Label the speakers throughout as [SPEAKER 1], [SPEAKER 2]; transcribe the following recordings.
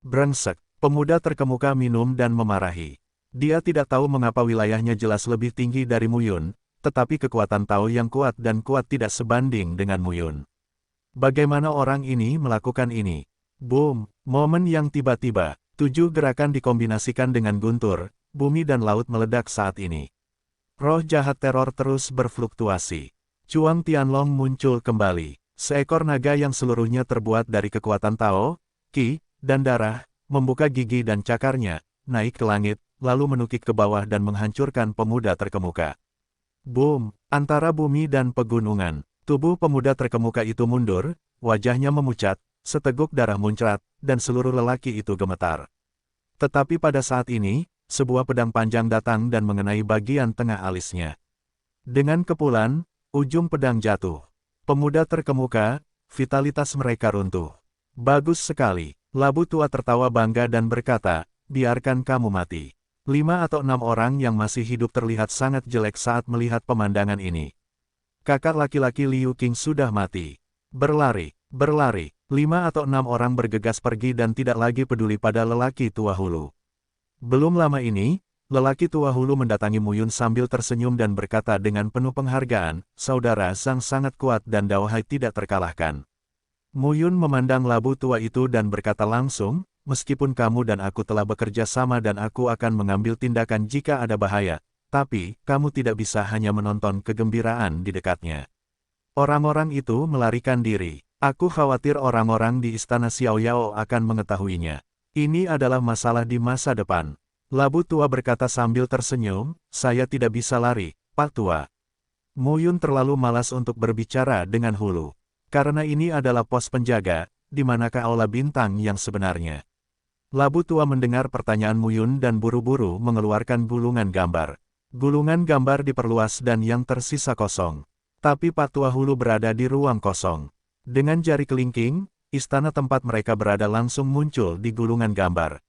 [SPEAKER 1] Brengsek, pemuda terkemuka minum dan memarahi. Dia tidak tahu mengapa wilayahnya jelas lebih tinggi dari Muyun, tetapi kekuatan Tao yang kuat dan kuat tidak sebanding dengan Muyun. Bagaimana orang ini melakukan ini? Boom, momen yang tiba-tiba, 7 gerakan dikombinasikan dengan guntur, bumi dan laut meledak saat ini. Roh jahat teror terus berfluktuasi. Chuang Tianlong muncul kembali. Seekor naga yang seluruhnya terbuat dari kekuatan Tao, Qi, dan darah, membuka gigi dan cakarnya, naik ke langit, lalu menukik ke bawah dan menghancurkan pemuda terkemuka. Boom! Antara bumi dan pegunungan, tubuh pemuda terkemuka itu mundur, wajahnya memucat, seteguk darah muncrat, dan seluruh lelaki itu gemetar. Tetapi pada saat ini, sebuah pedang panjang datang dan mengenai bagian tengah alisnya. Dengan kepulan, ujung pedang jatuh. Pemuda terkemuka, vitalitas mereka runtuh. Bagus sekali, Labu tua tertawa bangga dan berkata, biarkan kamu mati. 5 atau 6 orang yang masih hidup terlihat sangat jelek saat melihat pemandangan ini. Kakak laki-laki Liu Qing sudah mati. Berlari, berlari. 5 atau 6 orang bergegas pergi dan tidak lagi peduli pada lelaki tua hulu. Belum lama ini, lelaki tua hulu mendatangi Muyun sambil tersenyum dan berkata dengan penuh penghargaan, saudara Zhang sangat kuat dan Dao Hai tidak terkalahkan. Muyun memandang Labu tua itu dan berkata langsung, meskipun kamu dan aku telah bekerja sama dan aku akan mengambil tindakan jika ada bahaya, tapi kamu tidak bisa hanya menonton kegembiraan di dekatnya. Orang-orang itu melarikan diri. Aku khawatir orang-orang di istana Xiaoyao akan mengetahuinya. Ini adalah masalah di masa depan. Labu tua berkata sambil tersenyum, saya tidak bisa lari, Pak Tua. Muyun terlalu malas untuk berbicara dengan hulu. Karena ini adalah pos penjaga, di manakah aula bintang yang sebenarnya? Labu tua mendengar pertanyaan Muyun dan buru-buru mengeluarkan gulungan gambar. Gulungan gambar diperluas dan yang tersisa kosong. Tapi Pak Tua hulu berada di ruang kosong. Dengan jari kelingking, istana tempat mereka berada langsung muncul di gulungan gambar.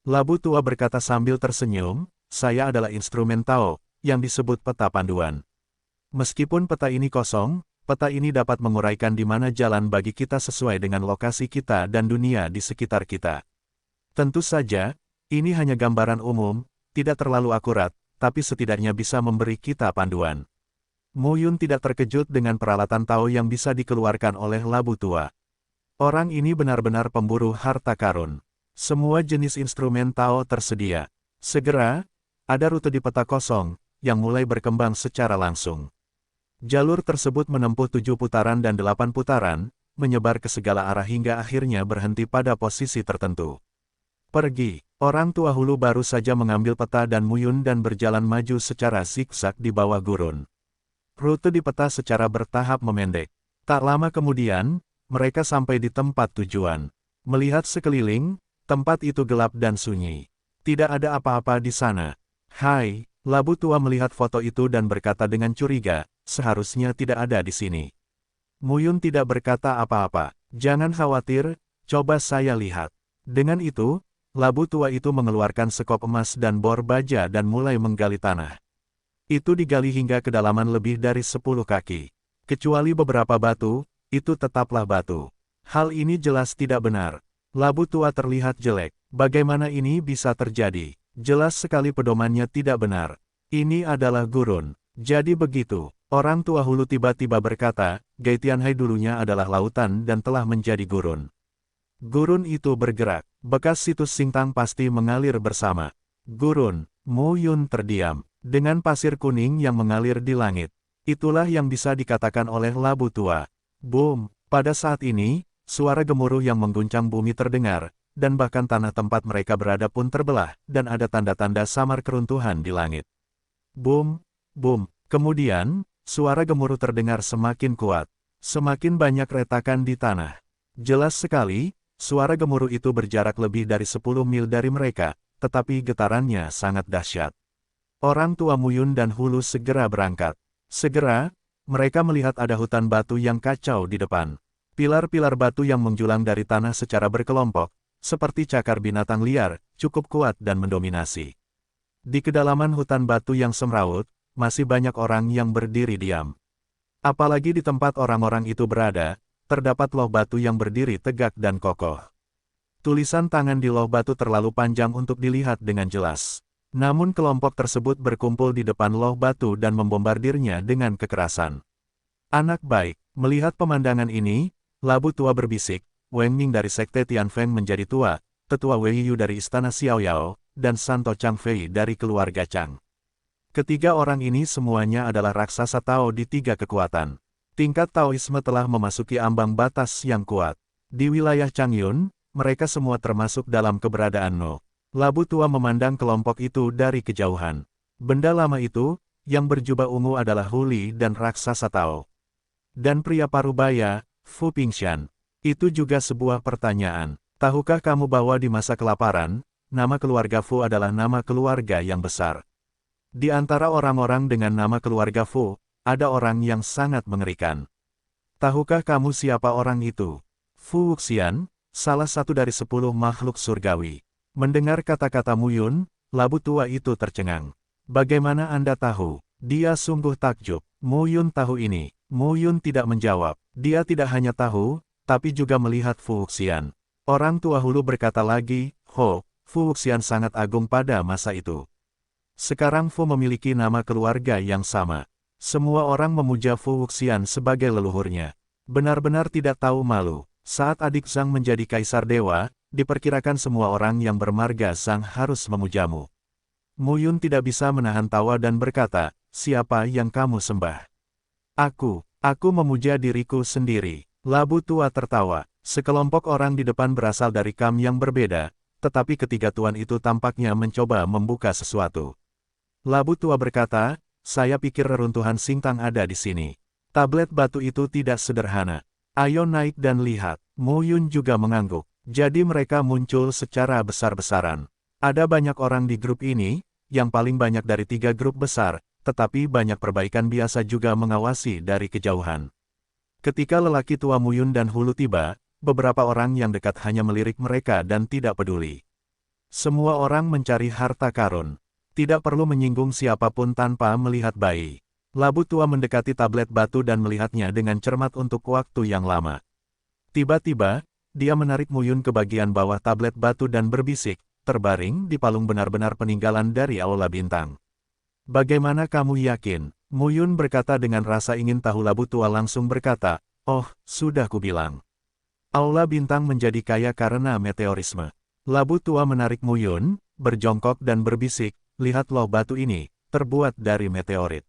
[SPEAKER 1] Labu tua berkata sambil tersenyum, saya adalah instrumen Tao, yang disebut peta panduan. Meskipun peta ini kosong, peta ini dapat menguraikan di mana jalan bagi kita sesuai dengan lokasi kita dan dunia di sekitar kita. Tentu saja, ini hanya gambaran umum, tidak terlalu akurat, tapi setidaknya bisa memberi kita panduan. Muyun tidak terkejut dengan peralatan Tao yang bisa dikeluarkan oleh Labu tua. Orang ini benar-benar pemburu harta karun. Semua jenis instrumen Tao tersedia. Segera, ada rute di peta kosong, yang mulai berkembang secara langsung. Jalur tersebut menempuh 7 putaran dan 8 putaran, menyebar ke segala arah hingga akhirnya berhenti pada posisi tertentu. Pergi, orang tua hulu baru saja mengambil peta dan Muyun dan berjalan maju secara zigzag di bawah gurun. Rute di peta secara bertahap memendek. Tak lama kemudian, mereka sampai di tempat tujuan. Melihat sekeliling, tempat itu gelap dan sunyi. Tidak ada apa-apa di sana. Hai, Labu tua melihat foto itu dan berkata dengan curiga, seharusnya tidak ada di sini. Muyun tidak berkata apa-apa. Jangan khawatir, coba saya lihat. Dengan itu, Labu tua itu mengeluarkan sekop emas dan bor baja dan mulai menggali tanah. Itu digali hingga kedalaman lebih dari 10 kaki. Kecuali beberapa batu, itu tetaplah batu. Hal ini jelas tidak benar. Labu tua terlihat jelek. Bagaimana ini bisa terjadi? Jelas sekali pedomannya tidak benar. Ini adalah gurun. Jadi begitu. Orang tua hulu tiba-tiba berkata, Gai Tianhai dulunya adalah lautan dan telah menjadi gurun. Gurun itu bergerak. Bekas situs Singtang pasti mengalir bersama. Gurun. Muyun terdiam. Dengan pasir kuning yang mengalir di langit. Itulah yang bisa dikatakan oleh Labu tua. Boom. Pada saat ini, suara gemuruh yang mengguncang bumi terdengar, dan bahkan tanah tempat mereka berada pun terbelah, dan ada tanda-tanda samar keruntuhan di langit. Boom, boom. Kemudian, suara gemuruh terdengar semakin kuat. Semakin banyak retakan di tanah. Jelas sekali, suara gemuruh itu berjarak lebih dari 10 mil dari mereka, tetapi getarannya sangat dahsyat. Orang tua Muyun dan Hulu segera berangkat. Segera, mereka melihat ada hutan batu yang kacau di depan. Pilar-pilar batu yang menjulang dari tanah secara berkelompok, seperti cakar binatang liar, cukup kuat dan mendominasi. Di kedalaman hutan batu yang semrawut, masih banyak orang yang berdiri diam. Apalagi di tempat orang-orang itu berada, terdapat loh batu yang berdiri tegak dan kokoh. Tulisan tangan di loh batu terlalu panjang untuk dilihat dengan jelas. Namun kelompok tersebut berkumpul di depan loh batu dan membombardirnya dengan kekerasan. Anak baik, melihat pemandangan ini, Labu Tua berbisik, Wang Ming dari Sekte Tianfeng menjadi tua, Tetua Wei Yu dari Istana Xiaoyao, dan Santo Chang Fei dari keluarga Chang. Ketiga orang ini semuanya adalah raksasa Tao di tiga kekuatan. Tingkat Taoisme telah memasuki ambang batas yang kuat. Di wilayah Changyun, mereka semua termasuk dalam keberadaan No. Labu Tua memandang kelompok itu dari kejauhan. Benda lama itu, yang berjubah ungu adalah Huli dan raksasa Tao. Dan pria parubaya, Fu Pingshan. Itu juga sebuah pertanyaan. Tahukah kamu bahwa di masa kelaparan, nama keluarga Fu adalah nama keluarga yang besar? Di antara orang-orang dengan nama keluarga Fu, ada orang yang sangat mengerikan. Tahukah kamu siapa orang itu? Fu Wuxian, salah satu dari 10 makhluk surgawi. Mendengar kata-kata Muyun, Labu Tua itu tercengang. Bagaimana Anda tahu? Dia sungguh takjub. Muyun tahu ini. Muyun tidak menjawab. Dia tidak hanya tahu, tapi juga melihat Fu Wuxian. Orang tua hulu berkata lagi, Ho, Fu Wuxian sangat agung pada masa itu. Sekarang Fu memiliki nama keluarga yang sama. Semua orang memuja Fu Wuxian sebagai leluhurnya. Benar-benar tidak tahu malu. Saat adik Zhang menjadi kaisar dewa, diperkirakan semua orang yang bermarga Zhang harus memujamu. Muyun tidak bisa menahan tawa dan berkata, siapa yang kamu sembah? Aku memuja diriku sendiri. Labu Tua tertawa. Sekelompok orang di depan berasal dari kam yang berbeda, tetapi ketiga tuan itu tampaknya mencoba membuka sesuatu. Labu Tua berkata, saya pikir reruntuhan Singtang ada di sini. Tablet batu itu tidak sederhana. Ayo naik dan lihat. Muyun juga mengangguk. Jadi mereka muncul secara besar-besaran. Ada banyak orang di grup ini, yang paling banyak dari 3 grup besar, tetapi banyak perbaikan biasa juga mengawasi dari kejauhan. Ketika lelaki tua Muyun dan Hulu tiba, beberapa orang yang dekat hanya melirik mereka dan tidak peduli. Semua orang mencari harta karun. Tidak perlu menyinggung siapapun tanpa melihat bayi. Labu Tua mendekati tablet batu dan melihatnya dengan cermat untuk waktu yang lama. Tiba-tiba, dia menarik Muyun ke bagian bawah tablet batu dan berbisik, terbaring di palung benar-benar peninggalan dari Aula Bintang. Bagaimana kamu yakin? Muyun berkata dengan rasa ingin tahu. Labu Tua langsung berkata, oh, sudah kubilang. Aula Bintang menjadi kaya karena meteorisme. Labu Tua menarik Muyun, berjongkok dan berbisik, lihat loh batu ini, terbuat dari meteorit.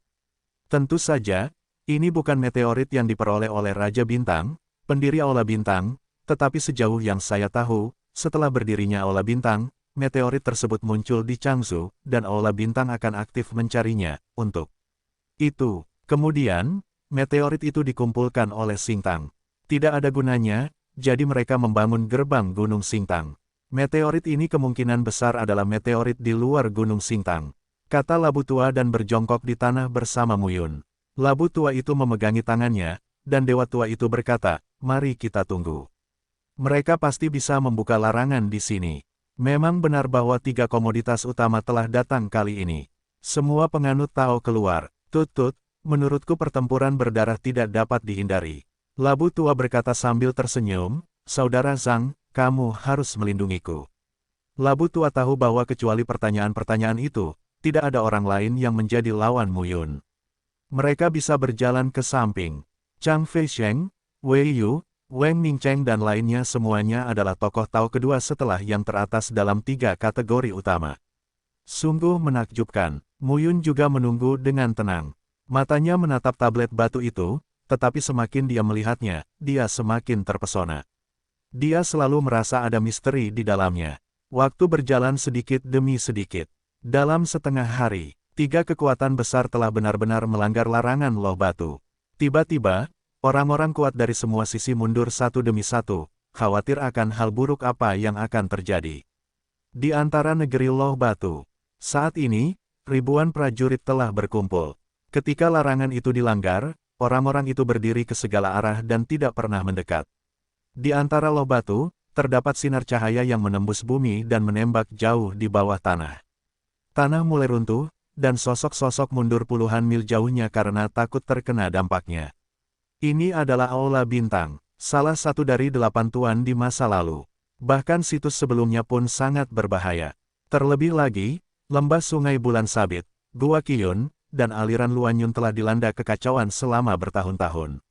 [SPEAKER 1] Tentu saja, ini bukan meteorit yang diperoleh oleh Raja Bintang, pendiri Aula Bintang, tetapi sejauh yang saya tahu, setelah berdirinya Aula Bintang, meteorit tersebut muncul di Changzhou, dan Aula Bintang akan aktif mencarinya, untuk itu. Kemudian, meteorit itu dikumpulkan oleh Singtang. Tidak ada gunanya, jadi mereka membangun gerbang Gunung Singtang. Meteorit ini kemungkinan besar adalah meteorit di luar Gunung Singtang, kata Labu Tua dan berjongkok di tanah bersama Muyun. Labu Tua itu memegangi tangannya, dan Dewa Tua itu berkata, mari kita tunggu. Mereka pasti bisa membuka larangan di sini. Memang benar bahwa 3 komoditas utama telah datang kali ini. Semua penganut Tao keluar. Tut-tut, menurutku pertempuran berdarah tidak dapat dihindari. Labu Tua berkata sambil tersenyum, Saudara Zhang, kamu harus melindungiku. Labu Tua tahu bahwa kecuali pertanyaan-pertanyaan itu, tidak ada orang lain yang menjadi lawan Muyun. Mereka bisa berjalan ke samping. Chang Feicheng, Wei Yu, Wang Mingcheng dan lainnya semuanya adalah tokoh Tao kedua setelah yang teratas dalam 3 kategori utama. Sungguh menakjubkan. Muyun juga menunggu dengan tenang. Matanya menatap tablet batu itu, tetapi semakin dia melihatnya, dia semakin terpesona. Dia selalu merasa ada misteri di dalamnya. Waktu berjalan sedikit demi sedikit. Dalam setengah hari, 3 kekuatan besar telah benar-benar melanggar larangan loh batu. Tiba-tiba, orang-orang kuat dari semua sisi mundur satu demi satu, khawatir akan hal buruk apa yang akan terjadi. Di antara negeri loh batu, saat ini, ribuan prajurit telah berkumpul. Ketika larangan itu dilanggar, orang-orang itu berdiri ke segala arah dan tidak pernah mendekat. Di antara loh batu, terdapat sinar cahaya yang menembus bumi dan menembak jauh di bawah tanah. Tanah mulai runtuh, dan sosok-sosok mundur puluhan mil jauhnya karena takut terkena dampaknya. Ini adalah Aula Bintang, salah satu dari 8 tuan di masa lalu. Bahkan situs sebelumnya pun sangat berbahaya. Terlebih lagi, lembah Sungai Bulan Sabit, Gua Qiyun, dan aliran Luanyun telah dilanda kekacauan selama bertahun-tahun.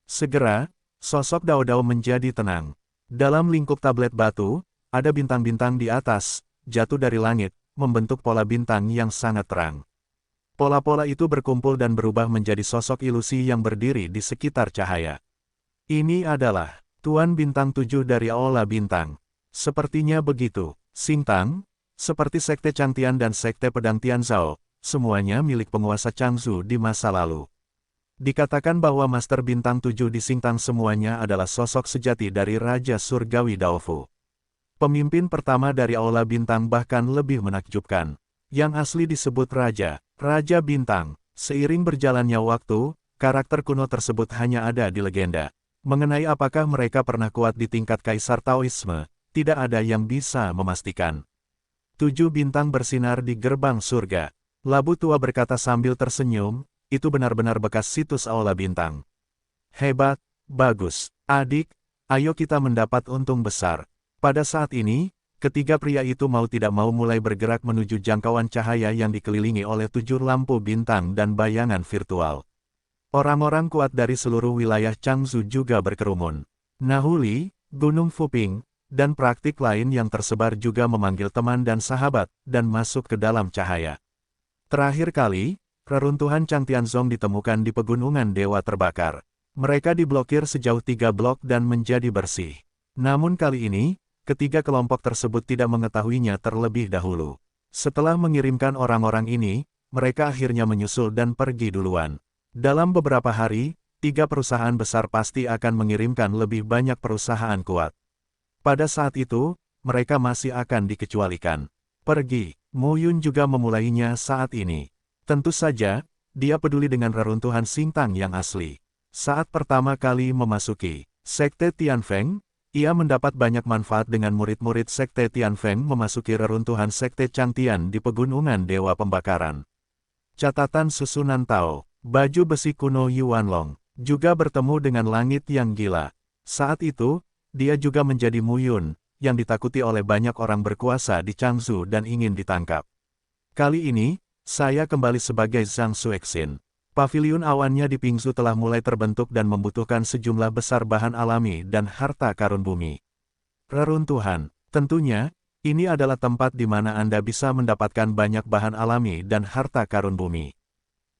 [SPEAKER 1] Segera, sosok Dao Dao menjadi tenang. Dalam lingkup tablet batu, ada bintang-bintang di atas, jatuh dari langit, membentuk pola bintang yang sangat terang. Pola-pola itu berkumpul dan berubah menjadi sosok ilusi yang berdiri di sekitar cahaya. Ini adalah Tuan Bintang 7 dari Aula Bintang. Sepertinya begitu. Xingtang, seperti Sekte Changtian dan Sekte Pedang Tianzhao, semuanya milik penguasa Changzhou di masa lalu. Dikatakan bahwa Master Bintang 7 di Xingtang semuanya adalah sosok sejati dari Raja Surgawi Daofu. Pemimpin pertama dari Aula Bintang bahkan lebih menakjubkan. Yang asli disebut Raja Bintang. Seiring berjalannya waktu, karakter kuno tersebut hanya ada di legenda. Mengenai apakah mereka pernah kuat di tingkat Kaisar Taoisme, tidak ada yang bisa memastikan. 7 bintang bersinar di gerbang surga. Labu tua berkata sambil tersenyum, itu benar-benar bekas situs Aula Bintang. Hebat, bagus. Adik, ayo kita mendapat untung besar. Pada saat ini, ketiga pria itu mau tidak mau mulai bergerak menuju jangkauan cahaya yang dikelilingi oleh 7 lampu bintang dan bayangan virtual. Orang-orang kuat dari seluruh wilayah Changzhou juga berkerumun. Nahuli, Gunung Fuping, dan praktik lain yang tersebar juga memanggil teman dan sahabat, dan masuk ke dalam cahaya. Terakhir kali, reruntuhan Changtianzong ditemukan di pegunungan Dewa Terbakar. Mereka diblokir sejauh 3 blok dan menjadi bersih. Namun kali ini, ketiga kelompok tersebut tidak mengetahuinya terlebih dahulu. Setelah mengirimkan orang-orang ini, mereka akhirnya menyusul dan pergi duluan. Dalam beberapa hari, 3 perusahaan besar pasti akan mengirimkan lebih banyak perusahaan kuat. Pada saat itu, mereka masih akan dikecualikan. Pergi, Mu Yun juga memulainya saat ini. Tentu saja, dia peduli dengan reruntuhan Xingtang yang asli. Saat pertama kali memasuki Sekte Tianfeng, ia mendapat banyak manfaat dengan murid-murid Sekte Tianfeng memasuki reruntuhan Sekte Changtian di pegunungan Dewa Pembakaran. Catatan susunan Tao, baju besi kuno Yuanlong, juga bertemu dengan langit yang gila. Saat itu, dia juga menjadi Mu Yun, yang ditakuti oleh banyak orang berkuasa di Changzhou dan ingin ditangkap. Kali ini, saya kembali sebagai Zhang Xuexin. Paviliun awannya di Pingzu telah mulai terbentuk dan membutuhkan sejumlah besar bahan alami dan harta karun bumi. Reruntuhan, tentunya, ini adalah tempat di mana Anda bisa mendapatkan banyak bahan alami dan harta karun bumi.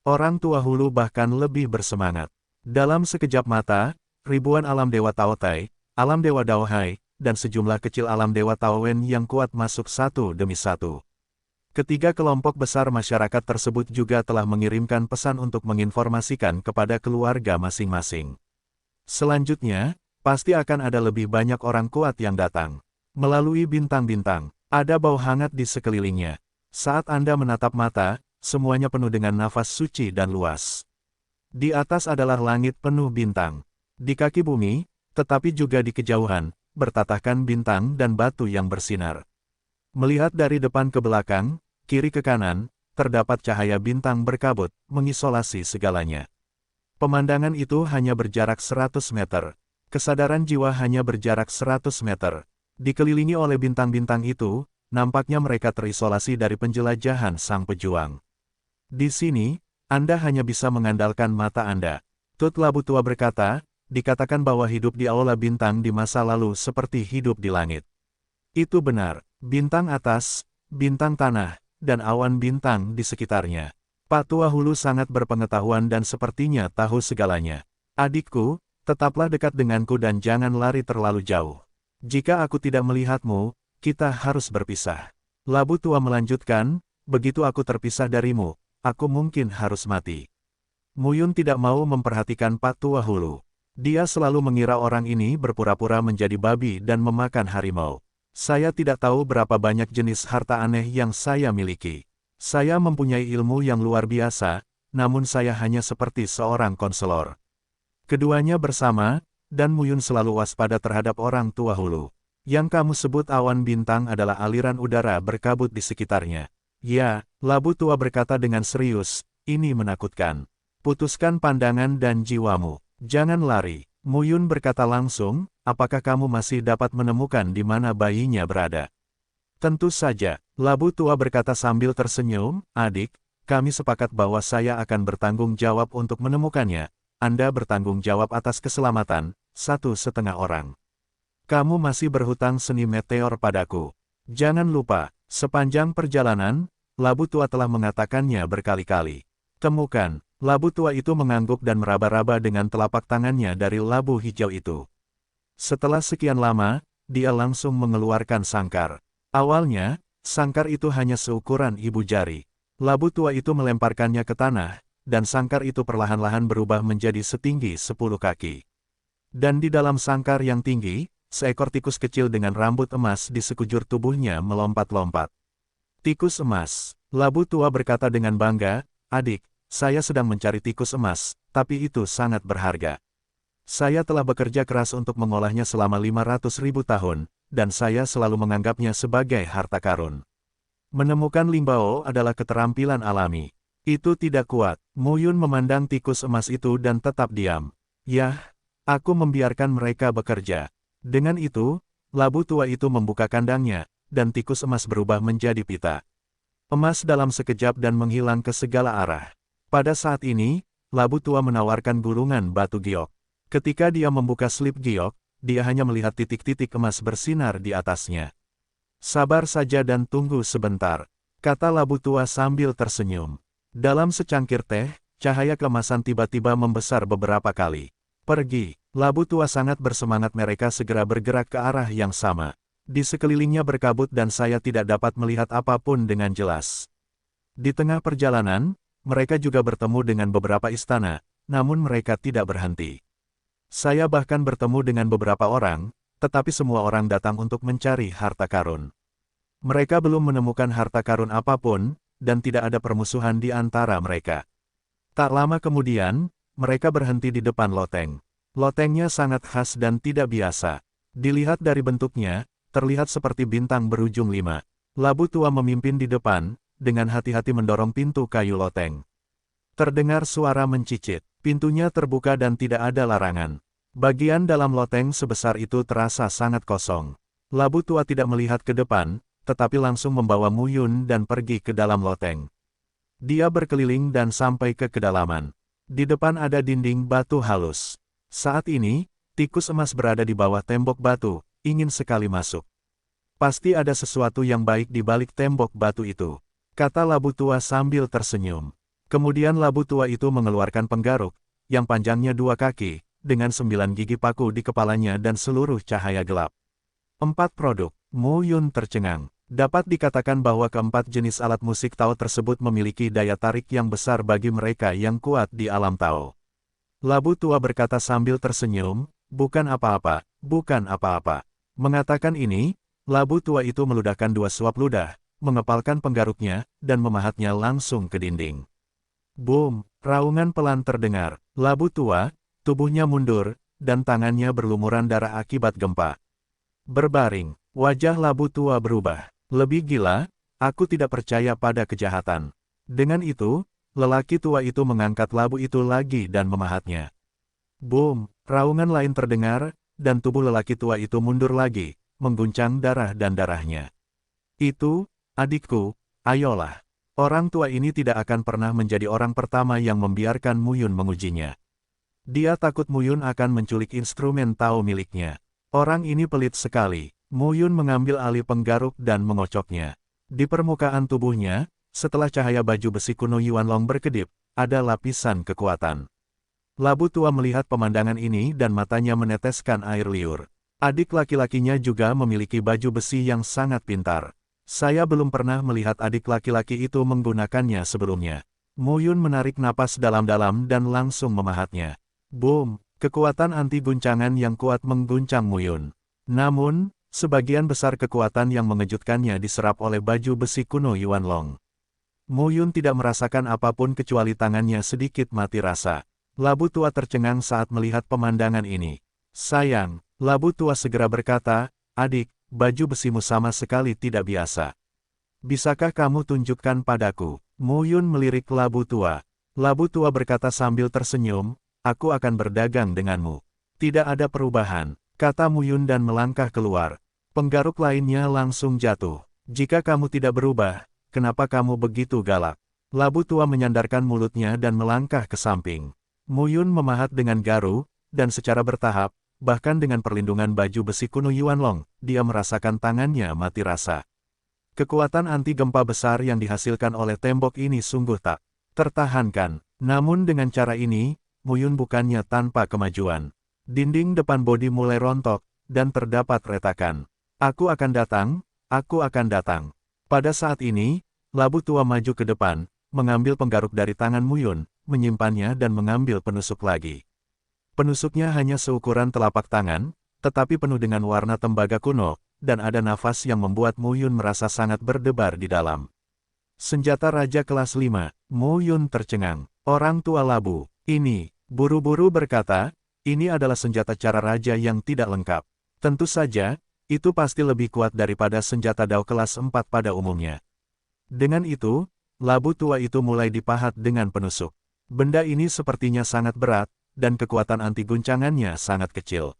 [SPEAKER 1] Orang tua hulu bahkan lebih bersemangat. Dalam sekejap mata, ribuan alam dewa Taotai, alam dewa Daohai, dan sejumlah kecil alam dewa Taowen yang kuat masuk satu demi satu. Ketiga kelompok besar masyarakat tersebut juga telah mengirimkan pesan untuk menginformasikan kepada keluarga masing-masing. Selanjutnya, pasti akan ada lebih banyak orang kuat yang datang. Melalui bintang-bintang, ada bau hangat di sekelilingnya. Saat Anda menatap mata, semuanya penuh dengan nafas suci dan luas. Di atas adalah langit penuh bintang. Di kaki bumi, tetapi juga di kejauhan, bertatahkan bintang dan batu yang bersinar. Melihat dari depan ke belakang, kiri ke kanan, terdapat cahaya bintang berkabut, mengisolasi segalanya. Pemandangan itu hanya berjarak 100 meter. Kesadaran jiwa hanya berjarak 100 meter. Dikelilingi oleh bintang-bintang itu, nampaknya mereka terisolasi dari penjelajahan sang pejuang. Di sini, Anda hanya bisa mengandalkan mata Anda. Tut Labu Tua berkata, dikatakan bahwa hidup di Aula Bintang di masa lalu seperti hidup di langit. Itu benar, bintang atas, bintang tanah, dan awan bintang di sekitarnya. Pak Tua Hulu sangat berpengetahuan dan sepertinya tahu segalanya. Adikku, tetaplah dekat denganku dan jangan lari terlalu jauh. Jika aku tidak melihatmu, kita harus berpisah. Labu Tua melanjutkan, begitu aku terpisah darimu, aku mungkin harus mati. Mu Yun tidak mau memperhatikan Pak Tua Hulu. Dia selalu mengira orang ini berpura-pura menjadi babi dan memakan harimau. Saya tidak tahu berapa banyak jenis harta aneh yang saya miliki. Saya mempunyai ilmu yang luar biasa, namun saya hanya seperti seorang konselor. Keduanya bersama, dan Mu Yun selalu waspada terhadap orang tua hulu. Yang kamu sebut awan bintang adalah aliran udara berkabut di sekitarnya. Ya, Labu Tua berkata dengan serius, ini menakutkan. Putuskan pandangan dan jiwamu. Jangan lari. Muyun berkata langsung, apakah kamu masih dapat menemukan di mana bayinya berada? Tentu saja, Labu Tua berkata sambil tersenyum, adik, kami sepakat bahwa saya akan bertanggung jawab untuk menemukannya. Anda bertanggung jawab atas keselamatan, 1,5 orang. Kamu masih berhutang seni meteor padaku. Jangan lupa, sepanjang perjalanan, Labu Tua telah mengatakannya berkali-kali. Temukan, Labu Tua itu mengangguk dan meraba-raba dengan telapak tangannya dari labu hijau itu. Setelah sekian lama, dia langsung mengeluarkan sangkar. Awalnya, sangkar itu hanya seukuran ibu jari. Labu Tua itu melemparkannya ke tanah, dan sangkar itu perlahan-lahan berubah menjadi setinggi 10 kaki. Dan di dalam sangkar yang tinggi, seekor tikus kecil dengan rambut emas di sekujur tubuhnya melompat-lompat. Tikus emas, Labu Tua berkata dengan bangga, adik, saya sedang mencari tikus emas, tapi itu sangat berharga. Saya telah bekerja keras untuk mengolahnya selama 500.000 tahun, dan saya selalu menganggapnya sebagai harta karun. Menemukan limbao adalah keterampilan alami. Itu tidak kuat. Muyun memandang tikus emas itu dan tetap diam. Yah, aku membiarkan mereka bekerja. Dengan itu, Labu Tua itu membuka kandangnya, dan tikus emas berubah menjadi pita. Emas dalam sekejap dan menghilang ke segala arah. Pada saat ini, Labu Tua menawarkan gulungan batu giok. Ketika dia membuka slip giok, dia hanya melihat titik-titik emas bersinar di atasnya. Sabar saja dan tunggu sebentar, kata Labu Tua sambil tersenyum. Dalam secangkir teh, cahaya keemasan tiba-tiba membesar beberapa kali. Pergi, Labu Tua sangat bersemangat mereka segera bergerak ke arah yang sama. Di sekelilingnya berkabut dan saya tidak dapat melihat apapun dengan jelas. Di tengah perjalanan, mereka juga bertemu dengan beberapa istana, namun mereka tidak berhenti. Saya bahkan bertemu dengan beberapa orang, tetapi semua orang datang untuk mencari harta karun. Mereka belum menemukan harta karun apapun, dan tidak ada permusuhan di antara mereka. Tak lama kemudian, mereka berhenti di depan loteng. Lotengnya sangat khas dan tidak biasa. Dilihat dari bentuknya, terlihat seperti bintang berujung 5. Labu Tua memimpin di depan, dengan hati-hati mendorong pintu kayu loteng. Terdengar suara mencicit, pintunya terbuka dan tidak ada larangan. Bagian dalam loteng sebesar itu terasa sangat kosong. Labu Tua tidak melihat ke depan, tetapi langsung membawa Muyun dan pergi ke dalam loteng. Dia berkeliling dan sampai ke kedalaman. Di depan ada dinding batu halus. Saat ini, tikus emas berada di bawah tembok batu, ingin sekali masuk. Pasti ada sesuatu yang baik di balik tembok batu itu, kata Labu Tua sambil tersenyum. Kemudian Labu Tua itu mengeluarkan penggaruk, yang panjangnya 2 kaki, dengan 9 gigi paku di kepalanya dan seluruh cahaya gelap. 4 produk, Muyun tercengang. Dapat dikatakan bahwa keempat jenis alat musik Tao tersebut memiliki daya tarik yang besar bagi mereka yang kuat di alam Tao. Labu Tua berkata sambil tersenyum, bukan apa-apa, bukan apa-apa. Mengatakan ini, Labu Tua itu meludahkan 2 suap ludah, mengepalkan penggaruknya, dan memahatnya langsung ke dinding. Boom, raungan pelan terdengar. Labu Tua, tubuhnya mundur, dan tangannya berlumuran darah akibat gempa. Berbaring, wajah Labu Tua berubah. Lebih gila, aku tidak percaya pada kejahatan. Dengan itu, lelaki tua itu mengangkat labu itu lagi dan memahatnya. Boom, raungan lain terdengar, dan tubuh lelaki tua itu mundur lagi, mengguncang darah dan darahnya. Itu, adikku, ayolah. Orang tua ini tidak akan pernah menjadi orang pertama yang membiarkan Muyun mengujinya. Dia takut Muyun akan menculik instrumen Tao miliknya. Orang ini pelit sekali. Muyun mengambil alih penggaruk dan mengocoknya. Di permukaan tubuhnya, setelah cahaya baju besi kuno Yuanlong berkedip, ada lapisan kekuatan. Labu Tua melihat pemandangan ini dan matanya meneteskan air liur. Adik laki-lakinya juga memiliki baju besi yang sangat pintar. Saya belum pernah melihat adik laki-laki itu menggunakannya sebelumnya. Muyun menarik napas dalam-dalam dan langsung memahatnya. Boom, kekuatan anti guncangan yang kuat mengguncang Muyun. Namun, sebagian besar kekuatan yang mengejutkannya diserap oleh baju besi kuno Yuanlong. Muyun tidak merasakan apapun kecuali tangannya sedikit mati rasa. Labu Tua tercengang saat melihat pemandangan ini. Sayang, Labu Tua segera berkata, adik, baju besimu sama sekali tidak biasa. Bisakah kamu tunjukkan padaku? Muyun melirik Labu Tua. Labu Tua berkata sambil tersenyum, aku akan berdagang denganmu. Tidak ada perubahan, kata Muyun dan melangkah keluar. Penggaruk lainnya langsung jatuh. Jika kamu tidak berubah, kenapa kamu begitu galak? Labu tua menyandarkan mulutnya dan melangkah ke samping. Muyun memahat dengan garu, dan secara bertahap, bahkan dengan perlindungan baju besi kuno Yuanlong, dia merasakan tangannya mati rasa. Kekuatan anti gempa besar yang dihasilkan oleh tembok ini sungguh tak tertahankan. Namun dengan cara ini, Muyun bukannya tanpa kemajuan. Dinding depan bodi mulai rontok, dan terdapat retakan. Aku akan datang, aku akan datang. Pada saat ini, labu tua maju ke depan, mengambil penggaruk dari tangan Muyun, menyimpannya dan mengambil penusuk lagi. Penusuknya hanya seukuran telapak tangan, tetapi penuh dengan warna tembaga kuno, dan ada nafas yang membuat Muyun merasa sangat berdebar di dalam. Senjata Raja kelas 5, Muyun tercengang. Orang tua labu, ini, buru-buru berkata, ini adalah senjata cara raja yang tidak lengkap. Tentu saja, itu pasti lebih kuat daripada senjata Dao kelas 4 pada umumnya. Dengan itu, labu tua itu mulai dipahat dengan penusuk. Benda ini sepertinya sangat berat, dan kekuatan anti guncangannya sangat kecil.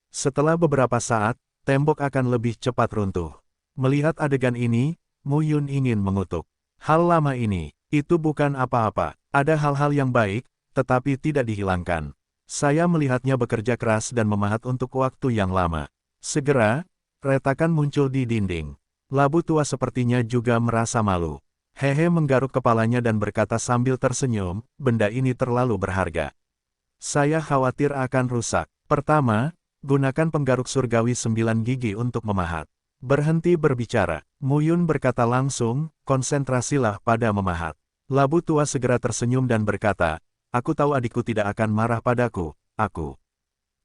[SPEAKER 1] Setelah beberapa saat, tembok akan lebih cepat runtuh. Melihat adegan ini, Muyun ingin mengutuk. Hal lama ini, itu bukan apa-apa. Ada hal-hal yang baik, tetapi tidak dihilangkan. Saya melihatnya bekerja keras dan memahat untuk waktu yang lama. Segera, retakan muncul di dinding. Labu tua sepertinya juga merasa malu. Hehe menggaruk kepalanya dan berkata sambil tersenyum, benda ini terlalu berharga. Saya khawatir akan rusak. Pertama, gunakan penggaruk surgawi 9 gigi untuk memahat. Berhenti berbicara. Muyun berkata langsung, konsentrasilah pada memahat. Labu tua segera tersenyum dan berkata, aku tahu adikku tidak akan marah padaku,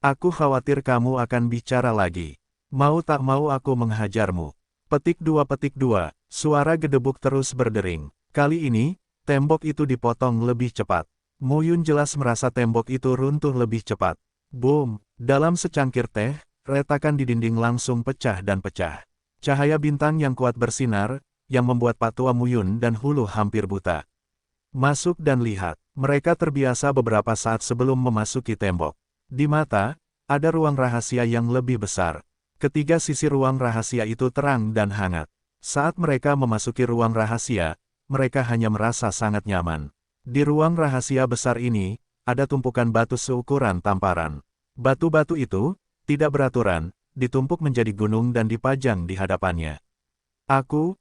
[SPEAKER 1] Aku khawatir kamu akan bicara lagi. Mau tak mau aku menghajarmu. Petik 2, suara gedebuk terus berdering. Kali ini, tembok itu dipotong lebih cepat. Muyun jelas merasa tembok itu runtuh lebih cepat. Boom! Dalam secangkir teh, retakan di dinding langsung pecah dan pecah. Cahaya bintang yang kuat bersinar, yang membuat Patua Muyun dan Hulu hampir buta. Masuk dan lihat. Mereka terbiasa beberapa saat sebelum memasuki tembok. Di mata, ada ruang rahasia yang lebih besar. Ketiga sisi ruang rahasia itu terang dan hangat. Saat mereka memasuki ruang rahasia, mereka hanya merasa sangat nyaman. Di ruang rahasia besar ini, ada tumpukan batu seukuran tamparan. Batu-batu itu, tidak beraturan, ditumpuk menjadi gunung dan dipajang di hadapannya. Aku,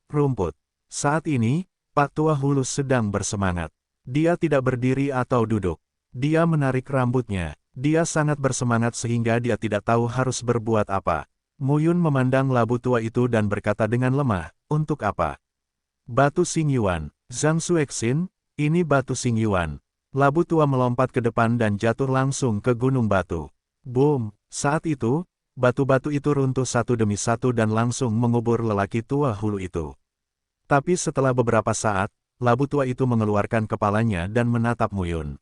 [SPEAKER 1] rumput. Saat ini, Pak Tua Hulu sedang bersemangat. Dia tidak berdiri atau duduk. Dia menarik rambutnya. Dia sangat bersemangat sehingga dia tidak tahu harus berbuat apa. Muyun memandang labu tua itu dan berkata dengan lemah, untuk apa? Batu Xingyuan. Zhang Xuexin, ini batu Xingyuan. Labu tua melompat ke depan dan jatuh langsung ke gunung batu. Boom! Saat itu, batu-batu itu runtuh satu demi satu dan langsung mengubur lelaki tua Hulu itu. Tapi setelah beberapa saat, labu tua itu mengeluarkan kepalanya dan menatap Muyun.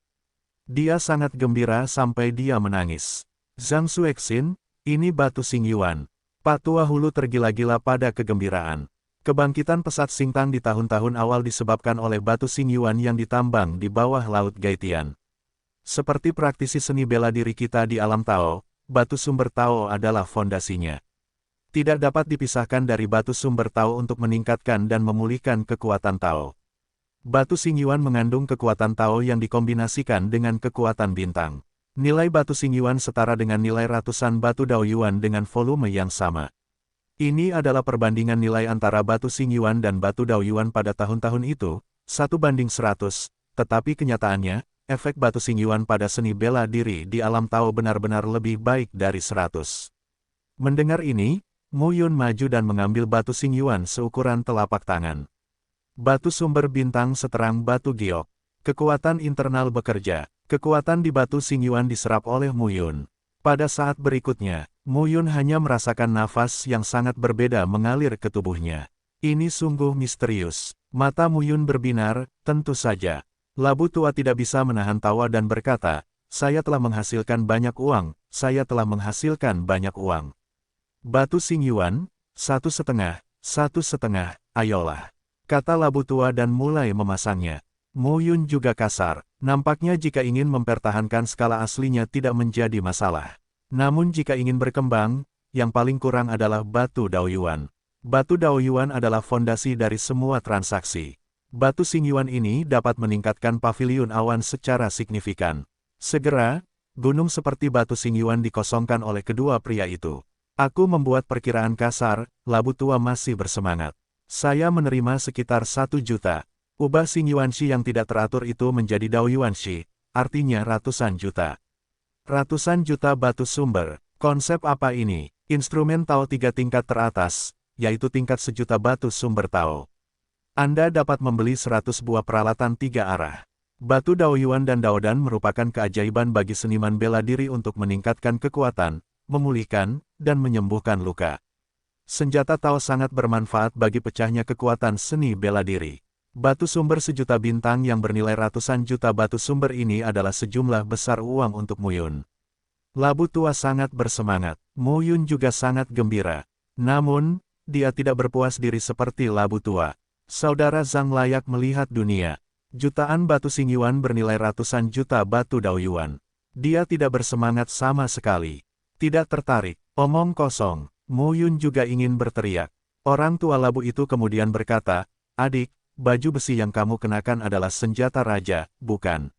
[SPEAKER 1] Dia sangat gembira sampai dia menangis. Zhang Xuexin, ini batu Xingyuan. Pak Tua Hulu tergila-gila pada kegembiraan. Kebangkitan pesat Xingtang di tahun-tahun awal disebabkan oleh batu Xingyuan yang ditambang di bawah Laut Gaitian. Seperti praktisi seni bela diri kita di alam Tao, batu sumber Tao adalah fondasinya. Tidak dapat dipisahkan dari batu sumber Tao untuk meningkatkan dan memulihkan kekuatan Tao. Batu Xingyuan mengandung kekuatan Tao yang dikombinasikan dengan kekuatan bintang. Nilai batu Xingyuan setara dengan nilai ratusan batu Daoyuan dengan volume yang sama. Ini adalah perbandingan nilai antara batu Xingyuan dan batu Daoyuan pada tahun-tahun itu, 1:100, tetapi kenyataannya, efek batu Xingyuan pada seni bela diri di alam Tao benar-benar lebih baik dari 100. Mendengar ini, Muyun maju dan mengambil batu Xingyuan seukuran telapak tangan. Batu sumber bintang seterang batu giok. Kekuatan internal bekerja. Kekuatan di batu Xingyuan diserap oleh Muyun. Pada saat berikutnya, Muyun hanya merasakan nafas yang sangat berbeda mengalir ke tubuhnya. Ini sungguh misterius. Mata Muyun berbinar, tentu saja. Labu tua tidak bisa menahan tawa dan berkata, saya telah menghasilkan banyak uang, Batu Xingyuan, 1,5, ayolah. Kata labu tua dan mulai memasangnya. Muyun juga kasar. Nampaknya jika ingin mempertahankan skala aslinya tidak menjadi masalah. Namun jika ingin berkembang, yang paling kurang adalah batu Daoyuan. Batu Daoyuan adalah fondasi dari semua transaksi. Batu Xingyuan ini dapat meningkatkan paviliun awan secara signifikan. Segera, gunung seperti batu Xingyuan dikosongkan oleh kedua pria itu. Aku membuat perkiraan kasar, labu tua masih bersemangat. Saya menerima sekitar 1 juta. Ubah Xingyuanshi yang tidak teratur itu menjadi Daoyuanshi, artinya ratusan juta. Ratusan juta batu sumber. Konsep apa ini? Instrumen Tao 3 tingkat teratas, yaitu tingkat 1 juta batu sumber Tao. Anda dapat membeli 100 buah peralatan 3 arah. Batu Daoyuan dan Daodan merupakan keajaiban bagi seniman bela diri untuk meningkatkan kekuatan, memulihkan, dan menyembuhkan luka. Senjata Tao sangat bermanfaat bagi pecahnya kekuatan seni bela diri. Batu sumber 1 juta bintang yang bernilai ratusan juta batu sumber ini adalah sejumlah besar uang untuk Muyun. Labu tua sangat bersemangat, Muyun juga sangat gembira. Namun, dia tidak berpuas diri seperti labu tua. Saudara Zhang layak melihat dunia. Jutaan batu Xingyuan bernilai ratusan juta batu Daoyuan. Dia tidak bersemangat sama sekali. Tidak tertarik, omong kosong. Muyun juga ingin berteriak. Orang tua labu itu kemudian berkata, "Adik, baju besi yang kamu kenakan adalah senjata raja, bukan?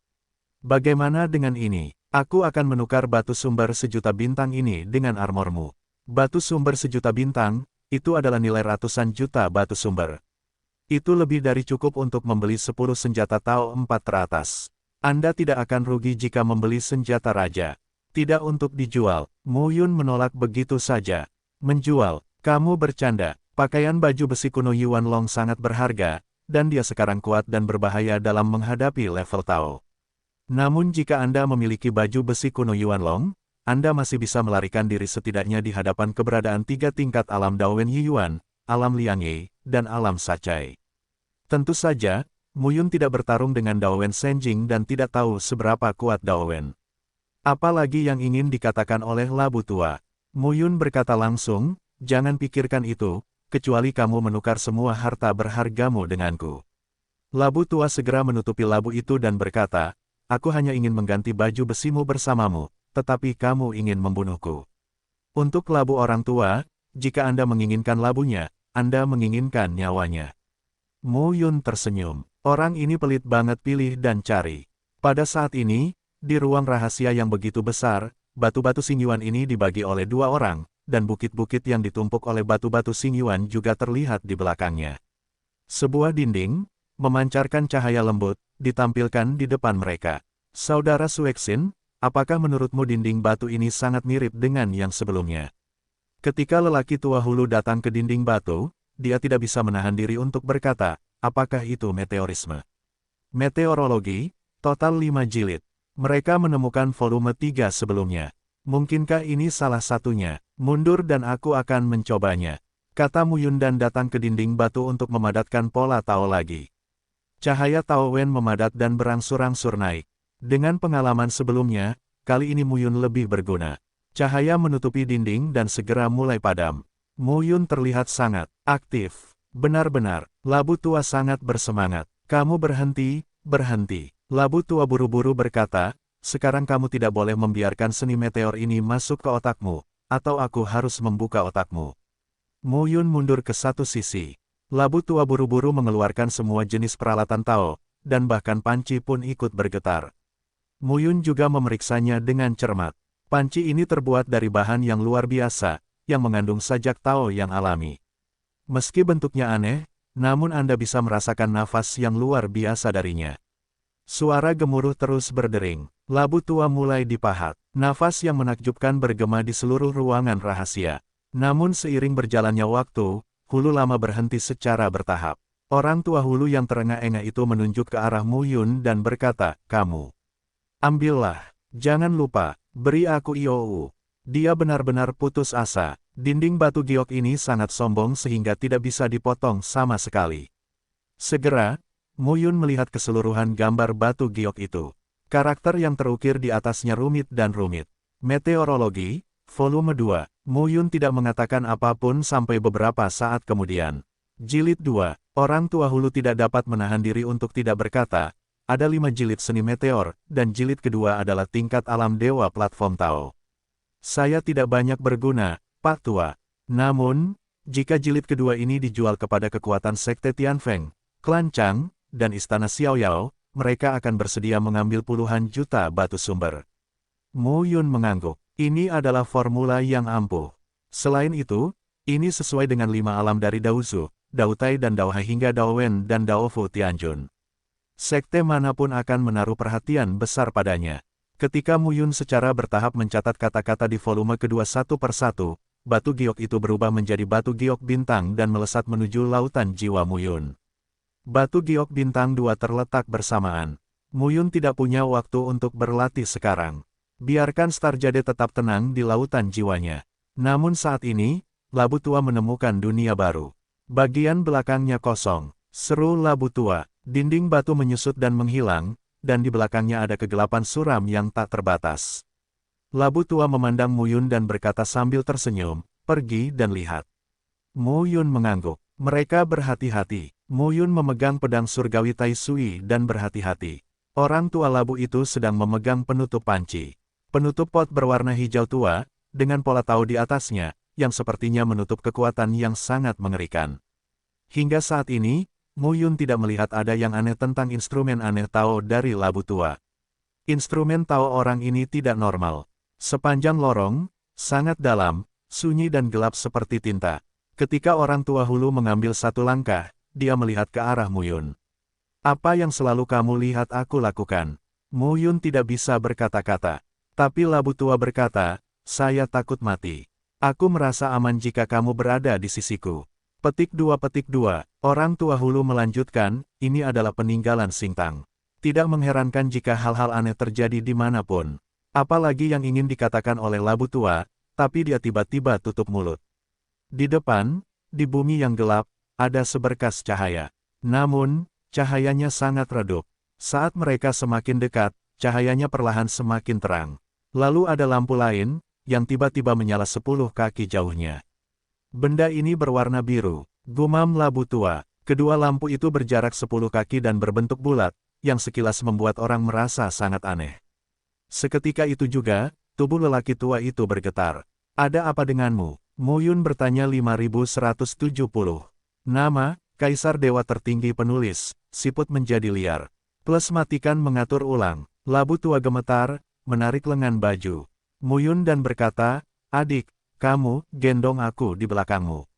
[SPEAKER 1] Bagaimana dengan ini? Aku akan menukar batu sumber 1 juta bintang ini dengan armormu." Batu sumber 1 juta bintang, itu adalah nilai ratusan juta batu sumber. Itu lebih dari cukup untuk membeli 10 senjata Tao 4 teratas. Anda tidak akan rugi jika membeli senjata raja. Tidak untuk dijual. Muyun menolak begitu saja. Menjual, kamu bercanda. Pakaian baju besi kuno Yuan Long sangat berharga, dan dia sekarang kuat dan berbahaya dalam menghadapi level Tao. Namun jika Anda memiliki baju besi kuno Yuan Long, Anda masih bisa melarikan diri setidaknya di hadapan keberadaan 3 tingkat alam Daowen Yuan, alam Liangye, dan alam Sacai. Tentu saja, Muyun tidak bertarung dengan Daowen Senjing dan tidak tahu seberapa kuat Daowen. Apalagi yang ingin dikatakan oleh labu tua. Muyun berkata langsung, "Jangan pikirkan itu, kecuali kamu menukar semua harta berhargamu denganku." Labu tua segera menutupi labu itu dan berkata, "Aku hanya ingin mengganti baju besimu bersamamu, tetapi kamu ingin membunuhku." Untuk labu orang tua, jika Anda menginginkan labunya, Anda menginginkan nyawanya. Muyun tersenyum. Orang ini pelit banget pilih dan cari. Pada saat ini, di ruang rahasia yang begitu besar, batu-batu Xingyuan ini dibagi oleh 2 orang, dan bukit-bukit yang ditumpuk oleh batu-batu Xingyuan juga terlihat di belakangnya. Sebuah dinding, memancarkan cahaya lembut, ditampilkan di depan mereka. Saudara Suexin, apakah menurutmu dinding batu ini sangat mirip dengan yang sebelumnya? Ketika lelaki tua hulu datang ke dinding batu, dia tidak bisa menahan diri untuk berkata, apakah itu meteorisme? Meteorologi, total 5 jilid. Mereka menemukan volume 3 sebelumnya. Mungkinkah ini salah satunya? Mundur dan aku akan mencobanya. Kata Muyun dan datang ke dinding batu untuk memadatkan pola Tao lagi. Cahaya Tao Wen memadat dan berangsur-angsur naik. Dengan pengalaman sebelumnya, kali ini Muyun lebih berguna. Cahaya menutupi dinding dan segera mulai padam. Muyun terlihat sangat aktif. Benar-benar, labu tua sangat bersemangat. Kamu berhenti, berhenti. Labu tua buru-buru berkata, sekarang kamu tidak boleh membiarkan seni meteor ini masuk ke otakmu, atau aku harus membuka otakmu. Muyun mundur ke satu sisi. Labu tua buru-buru mengeluarkan semua jenis peralatan Tao, dan bahkan panci pun ikut bergetar. Muyun juga memeriksanya dengan cermat. Panci ini terbuat dari bahan yang luar biasa, yang mengandung sajak Tao yang alami. Meski bentuknya aneh, namun Anda bisa merasakan nafas yang luar biasa darinya. Suara gemuruh terus berdering. Labu tua mulai dipahat. Nafas yang menakjubkan bergema di seluruh ruangan rahasia. Namun seiring berjalannya waktu, hulu lama berhenti secara bertahap. Orang tua hulu yang terengah-engah itu menunjuk ke arah Muyun dan berkata, kamu. Ambillah. Jangan lupa, beri aku Iou. Dia benar-benar putus asa. Dinding batu giok ini sangat sombong sehingga tidak bisa dipotong sama sekali. Segera, Muyun melihat keseluruhan gambar batu giok itu. Karakter yang terukir di atasnya rumit dan rumit. Meteorologi, volume 2. Muyun tidak mengatakan apapun sampai beberapa saat kemudian. Jilid 2. Orang tua hulu tidak dapat menahan diri untuk tidak berkata, ada 5 jilid seni meteor, dan jilid kedua adalah tingkat alam dewa platform Tao. Saya tidak banyak berguna, Pak Tua. Namun, jika jilid kedua ini dijual kepada kekuatan Sekte Tianfeng, Klan Chang, dan Istana Xiaoyao, mereka akan bersedia mengambil puluhan juta batu sumber. Mu Yun mengangguk. Ini adalah formula yang ampuh. Selain itu, ini sesuai dengan 5 alam dari Daozu, Dao Tai dan Dao Hai hingga Dao Wen dan Dao Fu Tianjun. Sekte manapun akan menaruh perhatian besar padanya. Ketika Mu Yun secara bertahap mencatat kata-kata di volume kedua satu persatu, batu giok itu berubah menjadi batu giok bintang dan melesat menuju lautan jiwa Mu Yun. Batu giok bintang 2 terletak bersamaan. Mu Yun tidak punya waktu untuk berlatih sekarang. Biarkan Starjade tetap tenang di lautan jiwanya. Namun saat ini, Labu Tua menemukan dunia baru. Bagian belakangnya kosong. Seru Labu Tua. Dinding batu menyusut dan menghilang, dan di belakangnya ada kegelapan suram yang tak terbatas. Labu Tua memandang Mu Yun dan berkata sambil tersenyum, "Pergi dan lihat." Mu Yun mengangguk. Mereka berhati-hati. Mu Yun memegang pedang surgawi Tai Sui dan berhati-hati. Orang tua labu itu sedang memegang penutup panci. Penutup pot berwarna hijau tua, dengan pola Tao di atasnya, yang sepertinya menutup kekuatan yang sangat mengerikan. Hingga saat ini, Mu Yun tidak melihat ada yang aneh tentang instrumen aneh Tao dari labu tua. Instrumen Tao orang ini tidak normal. Sepanjang lorong, sangat dalam, sunyi dan gelap seperti tinta. Ketika orang tua hulu mengambil satu langkah, dia melihat ke arah Mu Yun. "Apa yang selalu kamu lihat aku lakukan?" Mu Yun tidak bisa berkata-kata. Tapi labu tua berkata, "Saya takut mati. Aku merasa aman jika kamu berada di sisiku." Petik 2. Orang tua hulu melanjutkan, "Ini adalah peninggalan Singtang. Tidak mengherankan jika hal-hal aneh terjadi dimanapun." Apalagi yang ingin dikatakan oleh labu tua, tapi dia tiba-tiba tutup mulut. Di depan, di bumi yang gelap, ada seberkas cahaya. Namun, cahayanya sangat redup. Saat mereka semakin dekat, cahayanya perlahan semakin terang. Lalu ada lampu lain, yang tiba-tiba menyala 10 kaki jauhnya. "Benda ini berwarna biru," gumam labu tua. Kedua lampu itu berjarak 10 kaki dan berbentuk bulat, yang sekilas membuat orang merasa sangat aneh. Seketika itu juga, tubuh lelaki tua itu bergetar. "Ada apa denganmu?" Mu Yun bertanya 5170. "Nama, Kaisar Dewa Tertinggi Penulis," siput menjadi liar. Plus matikan mengatur ulang. Labu tua gemetar, menarik lengan baju Mu Yun dan berkata, "Adik, kamu, gendong aku di belakangmu."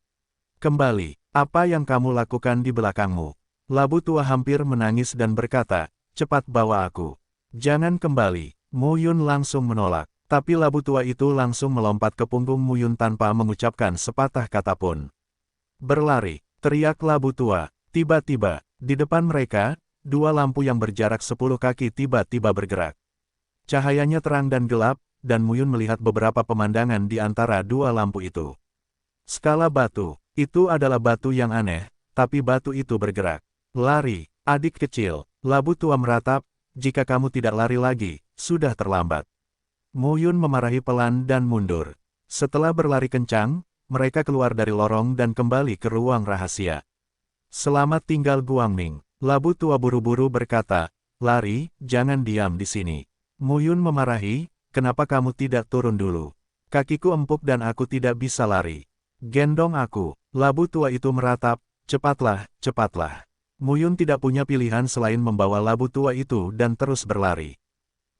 [SPEAKER 1] "Kembali, apa yang kamu lakukan di belakangmu?" Labu tua hampir menangis dan berkata, "Cepat bawa aku." "Jangan kembali." Mu Yun langsung menolak. Tapi labu tua itu langsung melompat ke punggung Mu Yun tanpa mengucapkan sepatah kata pun. "Berlari!" teriak labu tua. Tiba-tiba, di depan mereka, 2 lampu yang berjarak 10 kaki tiba-tiba bergerak. Cahayanya terang dan gelap, dan Mu Yun melihat beberapa pemandangan di antara 2 lampu itu. Skala batu, itu adalah batu yang aneh, tapi batu itu bergerak. "Lari, adik kecil," labu tua meratap, "jika kamu tidak lari lagi, sudah terlambat." Mu Yun memarahi pelan dan mundur. Setelah berlari kencang, mereka keluar dari lorong dan kembali ke ruang rahasia. "Selamat tinggal Guangming," labu tua buru-buru berkata, "Lari, jangan diam di sini." Mu Yun memarahi, "Kenapa kamu tidak turun dulu? Kakiku empuk dan aku tidak bisa lari." "Gendong aku." Labu tua itu meratap, "Cepatlah, cepatlah." Mu Yun tidak punya pilihan selain membawa labu tua itu dan terus berlari.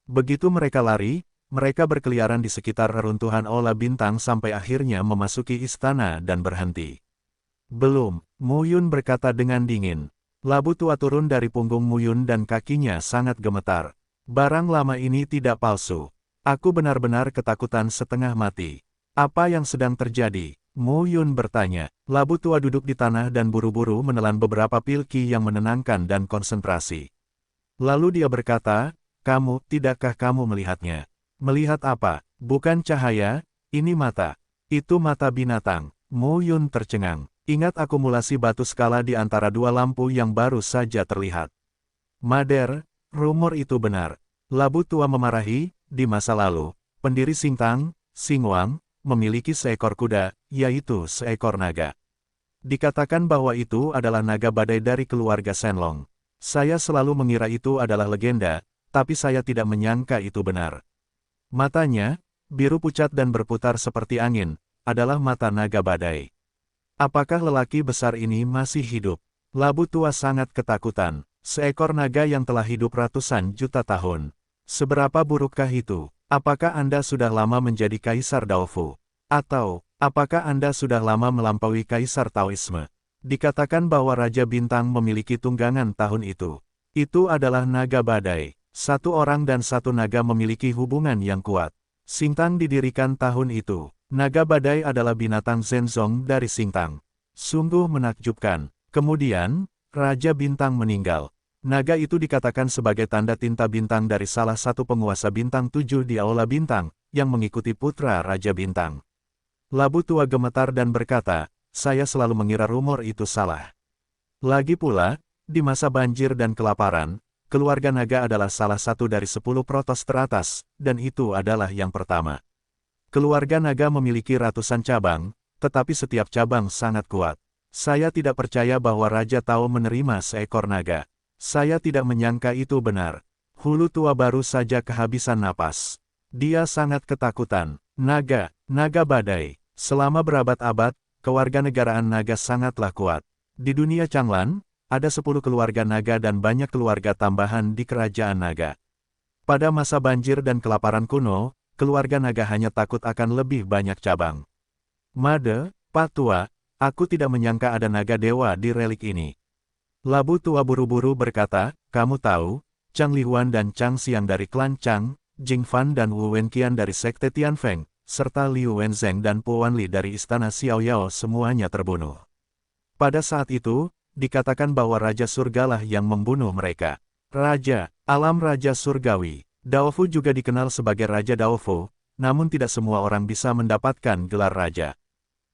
[SPEAKER 1] Begitu mereka lari, mereka berkeliaran di sekitar reruntuhan Ola Bintang sampai akhirnya memasuki istana dan berhenti. "Belum," Mu Yun berkata dengan dingin. Labu tua turun dari punggung Mu Yun dan kakinya sangat gemetar. "Barang lama ini tidak palsu. Aku benar-benar ketakutan setengah mati." "Apa yang sedang terjadi?" Mu Yun bertanya. Labu tua duduk di tanah dan buru-buru menelan beberapa pil ki yang menenangkan dan konsentrasi. Lalu dia berkata, tidakkah kamu melihatnya?" "Melihat apa? Bukan cahaya, ini mata." "Itu mata binatang." Mu Yun tercengang. Ingat akumulasi batu skala di antara 2 lampu yang baru saja terlihat. "Mader, rumor itu benar." Labu tua memarahi, di masa lalu, pendiri Singtang, Xingwang, memiliki seekor kuda, yaitu seekor naga. Dikatakan bahwa itu adalah naga badai dari keluarga Shenlong. Saya selalu mengira itu adalah legenda, tapi saya tidak menyangka itu benar. Matanya, biru pucat dan berputar seperti angin, adalah mata naga badai. Apakah lelaki besar ini masih hidup? Labu tua sangat ketakutan. Seekor naga yang telah hidup ratusan juta tahun. Seberapa burukkah itu? Apakah Anda sudah lama menjadi Kaisar Daofu? Atau, apakah Anda sudah lama melampaui Kaisar Taoisme? Dikatakan bahwa Raja Bintang memiliki tunggangan tahun itu. Itu adalah naga badai. Satu orang dan satu naga memiliki hubungan yang kuat. Singtang didirikan tahun itu. Naga badai adalah binatang Zenzong dari Singtang. Sungguh menakjubkan. Kemudian, Raja Bintang meninggal. Naga itu dikatakan sebagai tanda tinta bintang dari salah satu penguasa bintang 7 di Aula Bintang, yang mengikuti putra Raja Bintang. Labu tua gemetar dan berkata, saya selalu mengira rumor itu salah. Lagi pula, di masa banjir dan kelaparan, keluarga naga adalah salah satu dari 10 protos teratas, dan itu adalah yang pertama. Keluarga naga memiliki ratusan cabang, tetapi setiap cabang sangat kuat. Saya tidak percaya bahwa Raja Tao menerima seekor naga. Saya tidak menyangka itu benar. Hulu tua baru saja kehabisan napas. Dia sangat ketakutan. Naga, naga badai. Selama berabad-abad, kewarganegaraan naga sangatlah kuat. Di dunia Changlan, ada 10 keluarga naga dan banyak keluarga tambahan di kerajaan naga. Pada masa banjir dan kelaparan kuno, keluarga naga hanya takut akan lebih banyak cabang. Made, Pak Tua, aku tidak menyangka ada naga dewa di relik ini. Labu tua buru-buru berkata, kamu tahu, Chang Lihuan dan Chang Xiang dari klan Chang, Jing Fan dan Wu Wenqian dari sekte Tianfeng, serta Liu Wenzheng dan Po Wanli dari istana Xiaoyao semuanya terbunuh. Pada saat itu, dikatakan bahwa Raja Surgalah yang membunuh mereka. Raja, alam Raja Surgawi. Daofu juga dikenal sebagai Raja Daofu, namun tidak semua orang bisa mendapatkan gelar Raja.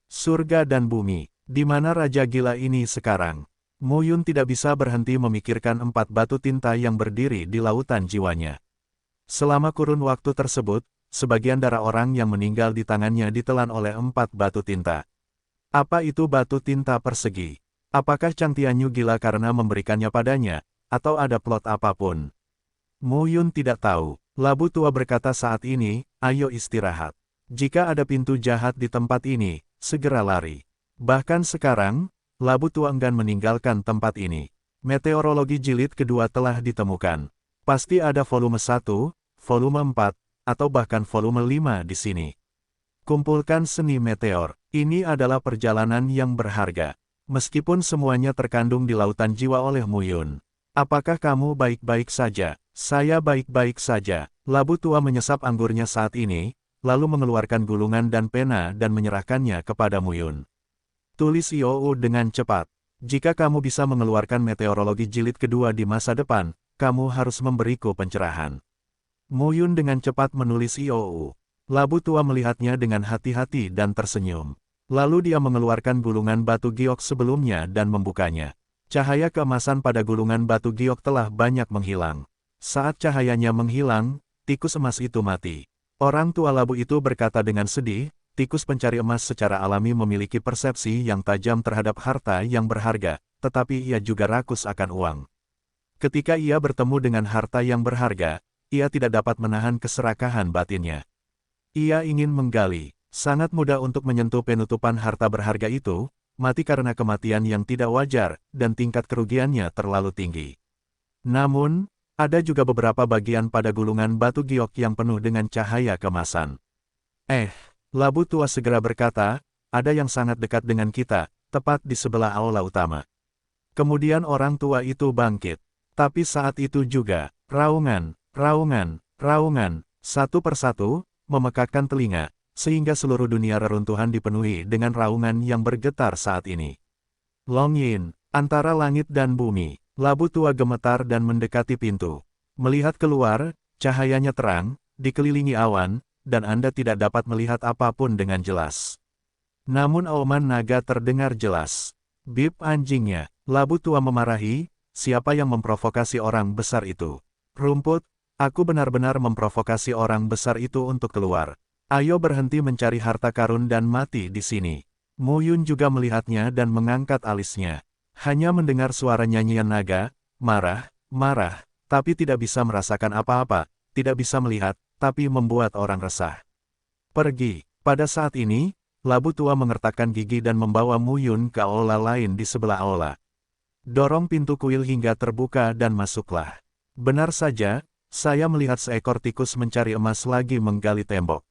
[SPEAKER 1] Surga dan bumi, di mana Raja gila ini sekarang? Mu Yun tidak bisa berhenti memikirkan 4 batu tinta yang berdiri di lautan jiwanya. Selama kurun waktu tersebut, sebagian darah orang yang meninggal di tangannya ditelan oleh 4 batu tinta. Apa itu batu tinta persegi? Apakah Chang Tianyu gila karena memberikannya padanya, atau ada plot apapun? Mu Yun tidak tahu. Labu tua berkata saat ini, ayo istirahat. Jika ada pintu jahat di tempat ini, segera lari. Bahkan sekarang, Labu tua enggan meninggalkan tempat ini. Meteorologi jilid kedua telah ditemukan. Pasti ada volume 1, volume 4, atau bahkan volume 5 di sini. Kumpulkan seni meteor. Ini adalah perjalanan yang berharga. Meskipun semuanya terkandung di lautan jiwa oleh Mu Yun. Apakah kamu baik-baik saja? Saya baik-baik saja. Labu tua menyesap anggurnya saat ini, lalu mengeluarkan gulungan dan pena dan menyerahkannya kepada Mu Yun. Tulis Iou dengan cepat. Jika kamu bisa mengeluarkan meteorologi jilid kedua di masa depan, kamu harus memberiku pencerahan. Mu Yun dengan cepat menulis Iou. Labu tua melihatnya dengan hati-hati dan tersenyum. Lalu dia mengeluarkan gulungan batu giok sebelumnya dan membukanya. Cahaya keemasan pada gulungan batu giok telah banyak menghilang. Saat cahayanya menghilang, tikus emas itu mati. Orang tua labu itu berkata dengan sedih, tikus pencari emas secara alami memiliki persepsi yang tajam terhadap harta yang berharga, tetapi ia juga rakus akan uang. Ketika ia bertemu dengan harta yang berharga, ia tidak dapat menahan keserakahan batinnya. Ia ingin menggali, sangat mudah untuk menyentuh penutupan harta berharga itu, mati karena kematian yang tidak wajar, dan tingkat kerugiannya terlalu tinggi. Namun, ada juga beberapa bagian pada gulungan batu giok yang penuh dengan cahaya kemasan. Labu tua segera berkata, ada yang sangat dekat dengan kita, tepat di sebelah aula utama. Kemudian orang tua itu bangkit. Tapi saat itu juga, raungan, satu persatu, memekakkan telinga, sehingga seluruh dunia reruntuhan dipenuhi dengan raungan yang bergetar saat ini. Long Yin, antara langit dan bumi, labu tua gemetar dan mendekati pintu. Melihat keluar, cahayanya terang, dikelilingi awan, dan Anda tidak dapat melihat apapun dengan jelas. Namun auman naga terdengar jelas. Bip anjingnya, labu tua memarahi, siapa yang memprovokasi orang besar itu? Rumput, aku benar-benar memprovokasi orang besar itu untuk keluar. Ayo berhenti mencari harta karun dan mati di sini. Mu Yun juga melihatnya dan mengangkat alisnya. Hanya mendengar suara nyanyian naga, marah, tapi tidak bisa merasakan apa-apa, tidak bisa melihat, tapi membuat orang resah. Pergi. Pada saat ini, labu tua mengertakkan gigi dan membawa Mu Yun ke aula lain di sebelah aula. Dorong pintu kuil hingga terbuka dan masuklah. Benar saja, saya melihat seekor tikus mencari emas lagi menggali tembok.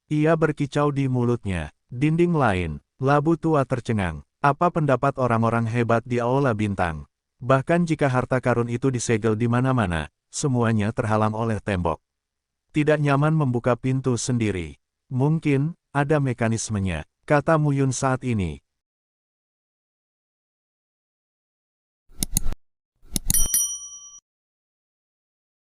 [SPEAKER 1] Ia berkicau di mulutnya. Dinding lain, labu tua tercengang. Apa pendapat orang-orang hebat di aula bintang? Bahkan jika harta karun itu disegel di mana-mana, semuanya terhalang oleh tembok. Tidak nyaman membuka pintu sendiri. Mungkin, ada mekanismenya, kata Mu Yun saat ini.